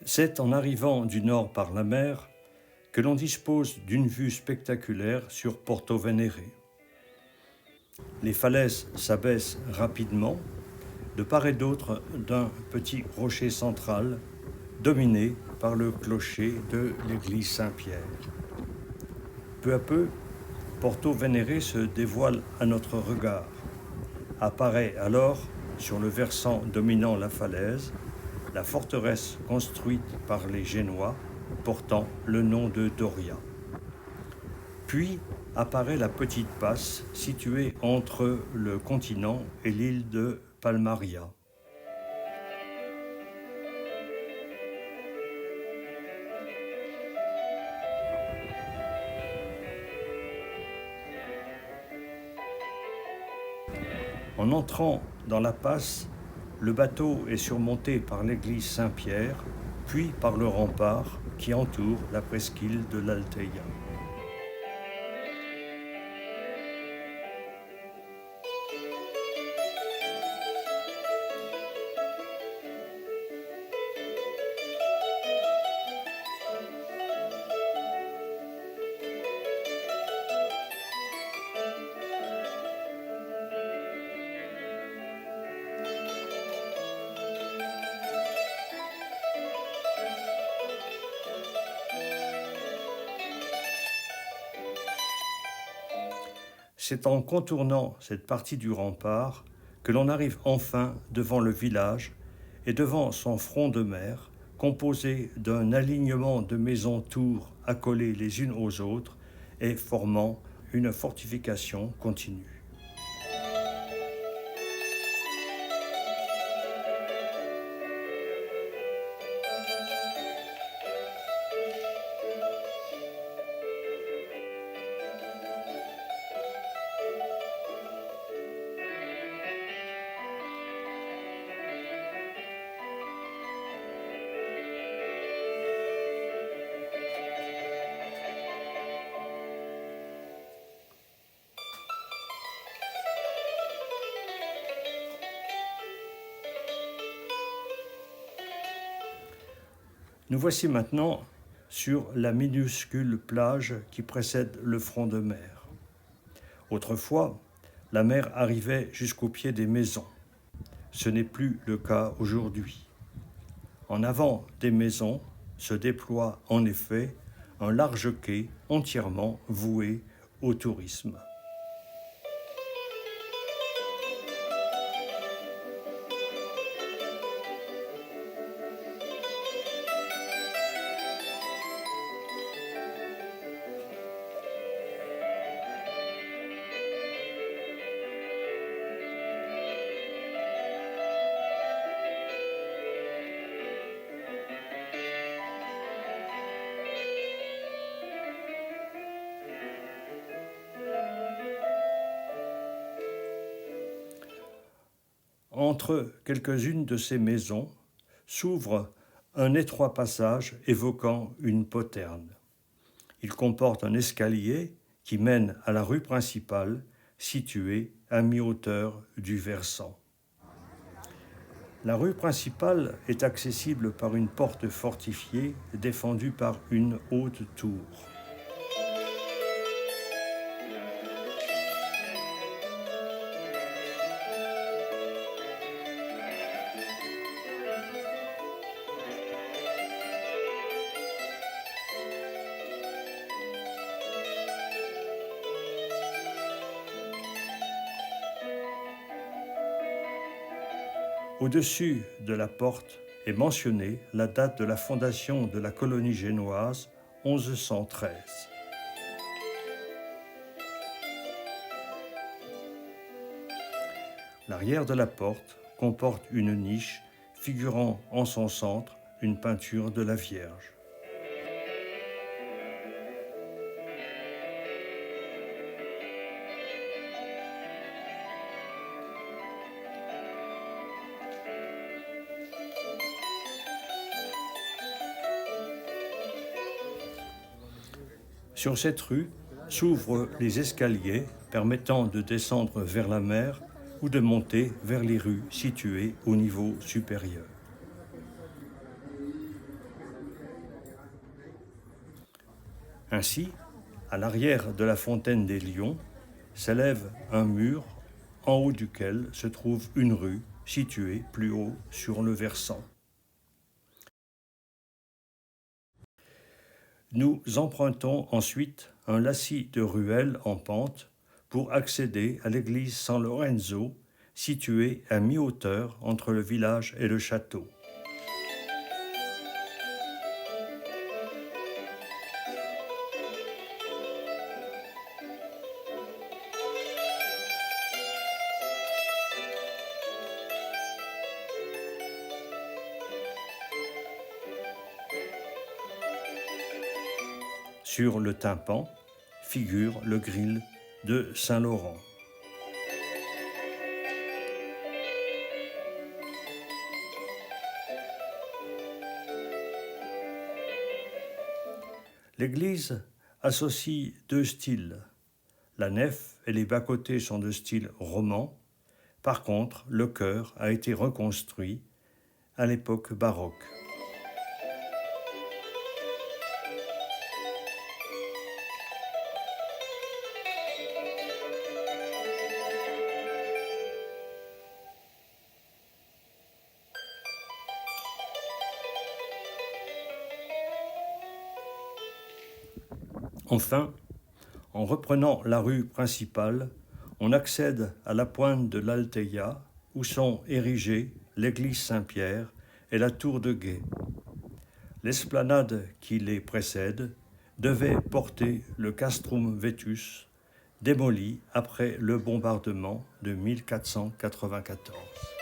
C'est en arrivant du nord par la mer que l'on dispose d'une vue spectaculaire sur Porto Venere. Les falaises s'abaissent rapidement, de part et d'autre d'un petit rocher central, dominé par le clocher de l'église Saint-Pierre. Peu à peu, Porto Venere se dévoile à notre regard. Apparaît alors, sur le versant dominant la falaise, la forteresse construite par les Génois, portant le nom de Doria. Puis apparaît la petite passe située entre le continent et l'île de Palmaria. En entrant dans la passe, le bateau est surmonté par l'église Saint-Pierre, puis par le rempart qui entoure la presqu'île de l'Alteia. C'est en contournant cette partie du rempart que l'on arrive enfin devant le village et devant son front de mer, composé d'un alignement de maisons-tours accolées les unes aux autres et formant une fortification continue. Nous voici maintenant sur la minuscule plage qui précède le front de mer. Autrefois, la mer arrivait jusqu'au pied des maisons. Ce n'est plus le cas aujourd'hui. En avant des maisons se déploie en effet un large quai entièrement voué au tourisme. Entre quelques-unes de ces maisons s'ouvre un étroit passage évoquant une poterne. Il comporte un escalier qui mène à la rue principale située à mi-hauteur du versant. La rue principale est accessible par une porte fortifiée défendue par une haute tour. Au-dessus de la porte est mentionnée la date de la fondation de la colonie génoise, 1113. L'arrière de la porte comporte une niche figurant en son centre une peinture de la Vierge. Sur cette rue s'ouvrent les escaliers permettant de descendre vers la mer ou de monter vers les rues situées au niveau supérieur. Ainsi, à l'arrière de la fontaine des Lions, s'élève un mur en haut duquel se trouve une rue située plus haut sur le versant. Nous empruntons ensuite un lacis de ruelles en pente pour accéder à l'église San Lorenzo, située à mi-hauteur entre le village et le château. Sur le tympan figure le gril de Saint-Laurent. L'église associe deux styles. La nef et les bas-côtés sont de style roman. Par contre, le chœur a été reconstruit à l'époque baroque. Enfin, en reprenant la rue principale, on accède à la pointe de l'Alteia, où sont érigées l'église Saint-Pierre et la tour de guet. L'esplanade qui les précède devait porter le Castrum Vetus, démoli après le bombardement de 1494.